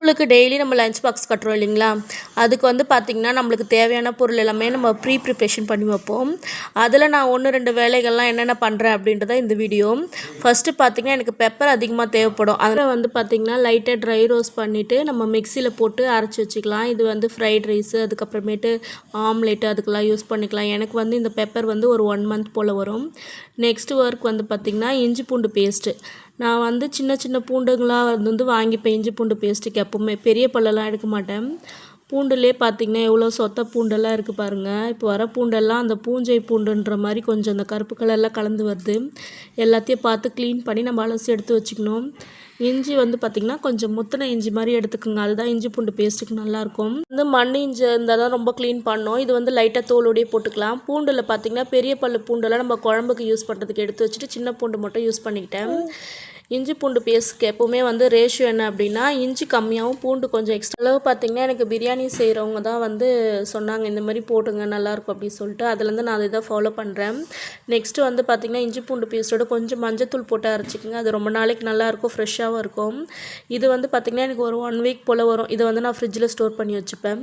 ஸ்கூலுக்கு டெய்லி நம்ம lunch box கட்டுறோம் இல்லைங்களா, அதுக்கு வந்து பார்த்திங்கன்னா நம்மளுக்கு தேவையான பொருள் எல்லாமே நம்ம ப்ரிப்ரேஷன் பண்ணி வைப்போம். அதில் நான் 1, 2 வேலைகள்லாம் என்னென்ன பண்ணுறேன் அப்படின்றத இந்த வீடியோ. ஃபஸ்ட்டு பார்த்திங்கன்னா எனக்கு பெப்பர் அதிகமாக தேவைப்படும். அதில் வந்து பார்த்திங்கன்னா லைட்டாக ட்ரை ரோஸ்ட் பண்ணிவிட்டு நம்ம மிக்சியில் போட்டு அரைச்சி வச்சுக்கலாம். இது வந்து ஃப்ரைட் ரைஸு, அதுக்கப்புறமேட்டு ஆம்லேட்டு அதுக்கெல்லாம் யூஸ் பண்ணிக்கலாம். எனக்கு வந்து இந்த பெப்பர் வந்து ஒரு 1 மந்த் போல் வரும். நெக்ஸ்ட்டு ஒர்க் வந்து பார்த்திங்கன்னா இஞ்சி பூண்டு பேஸ்ட்டு. நான் வந்து சின்ன சின்ன பூண்டுங்களாக வந்து வாங்கிப்பேன். இஞ்சி பூண்டு பேஸ்ட்டுக்கு எப்போவுமே பெரிய பல்லெல்லாம் எடுக்க மாட்டேன். பூண்டுலேயே பார்த்திங்கன்னா எவ்வளோ சொத்தை பூண்டெல்லாம் இருக்குது பாருங்கள். இப்போ வர பூண்டெல்லாம் அந்த பூஞ்சை பூண்டுன்ற மாதிரி கொஞ்சம் அந்த கருப்பு கலர்லாம் கலந்து வருது. எல்லாத்தையும் பார்த்து க்ளீன் பண்ணி நம்ம அலசி எடுத்து வச்சுக்கணும். இஞ்சி வந்து பார்த்திங்கன்னா கொஞ்சம் முத்தின இஞ்சி மாதிரி எடுத்துக்கோங்க. அதுதான் இஞ்சி பூண்டு பேஸ்ட்டுக்கு நல்லாயிருக்கும். வந்து மண் இஞ்சி இருந்தால் தான் ரொம்ப க்ளீன் பண்ணோம். இது வந்து லைட்டாக தோலோடையே போட்டுக்கலாம். பூண்டில் பார்த்திங்கன்னா பெரிய பல்லு பூண்டெல்லாம் நம்ம குழம்புக்கு யூஸ் பண்ணுறதுக்கு எடுத்து வச்சுட்டு சின்ன பூண்டு மட்டும் யூஸ் பண்ணிக்கிட்டேன். இஞ்சி பூண்டு பேஸ்ட்டுக்கு எப்போவுமே வந்து ரேஷியோ என்ன அப்படின்னா இஞ்சி கம்மியாகவும் பூண்டு கொஞ்சம் எக்ஸ்ட்ரா. அளவு பார்த்திங்கன்னா எனக்கு பிரியாணி செய்கிறவங்க தான் வந்து சொன்னாங்க இந்த மாதிரி போட்டுங்க நல்லாயிருக்கும் அப்படின்னு சொல்லிட்டு. அதுலேருந்து நான் அதை தான் ஃபாலோ பண்ணுறேன். நெக்ஸ்ட்டு வந்து பார்த்திங்கன்னா இஞ்சி பூண்டு பேஸ்ட்டோட கொஞ்சம் மஞ்சத்தூள் போட்டு அரைச்சிக்கோங்க. அது ரொம்ப நாளைக்கு நல்லாயிருக்கும், ஃப்ரெஷ்ஷாகவும் இருக்கும். இது வந்து பார்த்திங்கன்னா எனக்கு ஒரு 1 வீக் போல் வரும். இதை வந்து நான் ஃப்ரிட்ஜில் ஸ்டோர் பண்ணி வச்சுப்பேன்.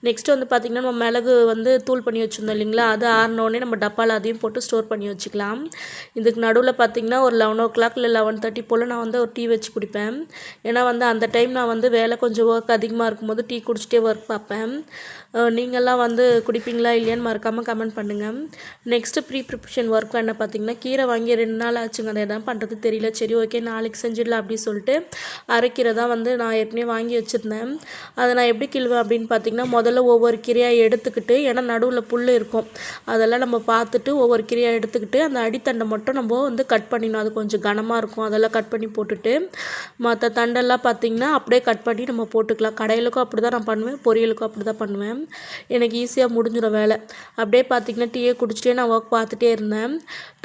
நெக்ஸ்ட்டு வந்து பார்த்திங்கன்னா நம்ம மிளகு வந்து தூள் பண்ணி வச்சுருந்தோம் இல்லைங்களா, அது ஆறினோடனே நம்ம டப்பாவில் அதையும் போட்டு ஸ்டோர் பண்ணி வச்சுக்கலாம். இதுக்கு நடுவில் பார்த்திங்கன்னா ஒரு 11 o'clock இல்லை 11:30 போல் நான் வந்து ஒரு டீ வச்சு குடிப்பேன். ஏன்னா வந்து அந்த டைம் நான் வந்து வேலை கொஞ்சம் ஒர்க் அதிகமாக இருக்கும்போது டீ குடிச்சிட்டே ஒர்க் பார்ப்பேன். நீங்கள்லாம் வந்து குடிப்பீங்களா இல்லையான்னு மறக்காமல் கமெண்ட் பண்ணுங்கள். நெக்ஸ்ட்டு ப்ரிப்ரேஷன் ஒர்க் என்ன பார்த்திங்கன்னா கீரை வாங்கி 2 நாள் ஆச்சுங்க. அதை என்ன பண்ணுறது தெரியல. சரி ஓகே நாளைக்கு செஞ்சிடலாம் அப்படின்னு சொல்லிட்டு அரைக்கீரை தான் வந்து நான் ஏற்கனவே வாங்கி வச்சுருந்தேன். அதை நான் எப்படி கிள்வேன் அப்படின்னு பார்த்திங்கன்னா முதல்ல ஒவ்வொரு கீரையாக எடுத்துக்கிட்டு, ஏன்னா நடுவில் புல் இருக்கும், அதெல்லாம் நம்ம பார்த்துட்டு ஒவ்வொரு கீரையாக எடுத்துக்கிட்டு அந்த அடித்தண்டை மட்டும் நம்ம வந்து கட் பண்ணிடணும். அது கொஞ்சம் கனமாக இருக்கும், அதெல்லாம் கட் பண்ணி போட்டுட்டு மற்ற தண்டெல்லாம் பார்த்திங்கன்னா அப்படியே கட் பண்ணி நம்ம போட்டுக்கலாம். கடையிலுக்கும் அப்படி தான் நான் பண்ணுவேன், பொரியலுக்கும் அப்படி தான் பண்ணுவேன். எனக்கு ஈஸியாக முடிஞ்சிடும் வேலை. அப்படியே பார்த்திங்கன்னா டீயை குடிச்சிட்டே நான் ஒர்க் பார்த்துட்டே இருந்தேன்.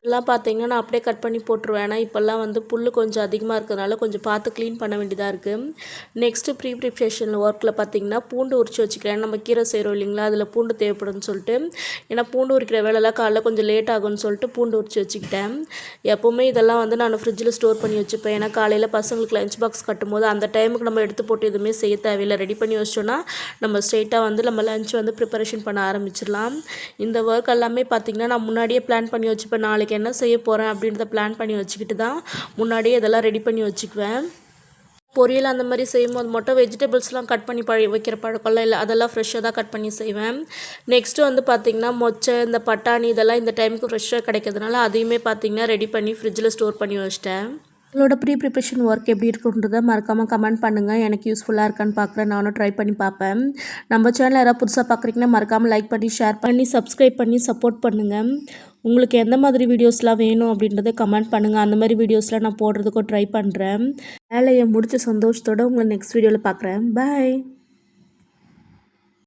எல்லாம் பார்த்திங்கன்னா நான் அப்படியே கட் பண்ணி போட்டுருவேன். ஏன்னா இப்போல்லாம் வந்து புல் கொஞ்சம் அதிகமாக இருக்கிறதுனால கொஞ்சம் பார்த்து க்ளீன் பண்ண வேண்டியதாக இருக்குது. நெக்ஸ்ட்டு ப்ரிப்ரேஷன் ஒர்க்கில் பார்த்திங்கன்னா பூண்டு உரிச்சு வச்சுக்கிறேன். நம்ம கீரை செய்கிறோம் இல்லைங்களா, அதில் பூண்டு தேவைப்படும்னு சொல்லிட்டு, ஏன்னா பூண்டு உரிக்கிற வேலைலாம் காலைல கொஞ்சம் லேட் ஆகும்னு சொல்லிட்டு பூண்டு உரிச்சு வச்சுக்கிட்டேன். எப்போவுமே இதெல்லாம் வந்து நான் ஃப்ரிட்ஜில் ஸ்டோர் பண்ணி வச்சுப்பேன். ஏன்னா காலையில் பசங்களுக்கு லஞ்ச் பாக்ஸ் கட்டும்போது அந்த டைமுக்கு நம்ம எடுத்து போட்டு எதுவுமே செய்ய தேவையில்லை. ரெடி பண்ணி வச்சோன்னா நம்ம ஸ்ட்ரெயிட்டாக வந்து நம்ம லஞ்ச் வந்து ப்ரிப்பரேஷன் பண்ண ஆரம்பிச்சிடலாம். இந்த ஒர்க் எல்லாமே பார்த்திங்கன்னா நான் முன்னாடியே பிளான் பண்ணி வச்சுப்பேன். நாளைக்கு என்ன செய்ய போகிறேன் அப்படின்றத பிளான் பண்ணி வச்சுக்கிட்டு தான் முன்னாடியே இதெல்லாம் ரெடி பண்ணி வச்சுக்குவேன். பொரியல் அந்த மாதிரி செய்யும்போது மட்டும் வெஜிடபிள்ஸ்லாம் கட் பண்ணி வைக்கிற பழக்கம்லாம் இல்லை. அதெல்லாம் ஃப்ரெஷ்ஷாக தான் கட் பண்ணி செய்வேன். நெக்ஸ்ட்டு வந்து பார்த்திங்கன்னா மொச்சை, இந்த பட்டாணி இதெல்லாம் இந்த டைமுக்கு ஃப்ரெஷ்ஷாக கிடைக்கிறதுனால அதையுமே பார்த்திங்கன்னா ரெடி பண்ணி ஃப்ரிட்ஜில் ஸ்டோர் பண்ணி வச்சிட்டேன். உங்களோட ப்ரிப்ரேஷன் ஒர்க் எப்படி இருக்குன்றதை மறக்காமல் கமெண்ட் பண்ணுங்கள். எனக்கு யூஸ்ஃபுல்லாக இருக்கான்னு பார்க்குறேன். நானும் ட்ரை பண்ணி பார்ப்பேன். நம்ம சேனல் யாராவது புதுசாக பார்க்குறீங்கன்னா மறக்காமல் லைக் பண்ணி ஷேர் பண்ணி சப்ஸ்கிரைப் பண்ணி சப்போர்ட் பண்ணுங்கள். உங்களுக்கு எந்த மாதிரி வீடியோஸ்லாம் வேணும் அப்படின்றத கமெண்ட் பண்ணுங்கள். அந்த மாதிரி வீடியோஸ்லாம் நான் போடுறதுக்கும் ட்ரை பண்ணுறேன். வேலையை முடிச்ச சந்தோஷத்தோடு உங்களை நெக்ஸ்ட் வீடியோவில் பார்க்குறேன். பாய்.